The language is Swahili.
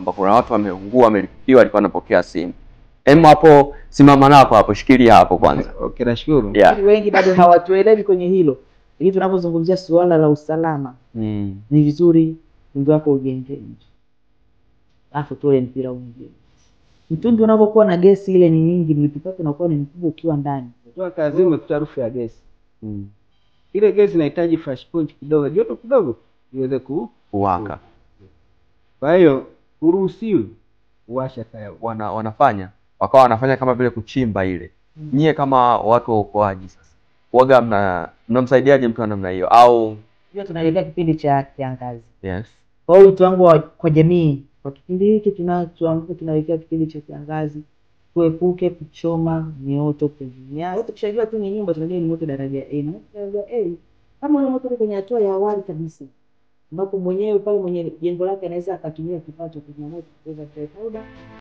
kwamba kuna watu wameungua, wamelipiwa, alikuwa anapokea simu. Hapo simama nako hapo, shikilia hapo kwanza. Okay, nashukuru. Yeah. Wengi bado hawatuelewi kwenye hilo. Ili tunapozungumzia suala la usalama, ni vizuri mtu wako ujenge nje. Alafu toe mpira mwingine. Mtungi unapokuwa na gesi ile ni nyingi, mlipuko wake unakuwa ni mkubwa ukiwa ndani. Kwa kazi umekuta harufu ya gesi. Ile gesi inahitaji flash point kidogo, joto kidogo iweze kuwaka. Kwa hiyo uruhusiwi uwasha taa. Wanafanya wanafanya kama vile kuchimba ile. Nyie kama watu wa uokoaji sasa, waga mnamsaidiaje mtu namna hiyo? Au hiyo tunaelekea kipindi cha kiangazi. Yes. Kwa hiyo mtu wangu kwa jamii, kwa kipindi hiki tunaelekea kipindi cha kiangazi, tuepuke kuchoma mioto kwenye nyasi. Tukishajua tu ni nyumba tunajua ni moto daraja A. Daraja A kama ni moto kwenye hatua ya awali kabisa, ambapo mwenyewe pale mwenye jengo lake anaweza akatumia kifaa cha kuzima moto kuweza kuweka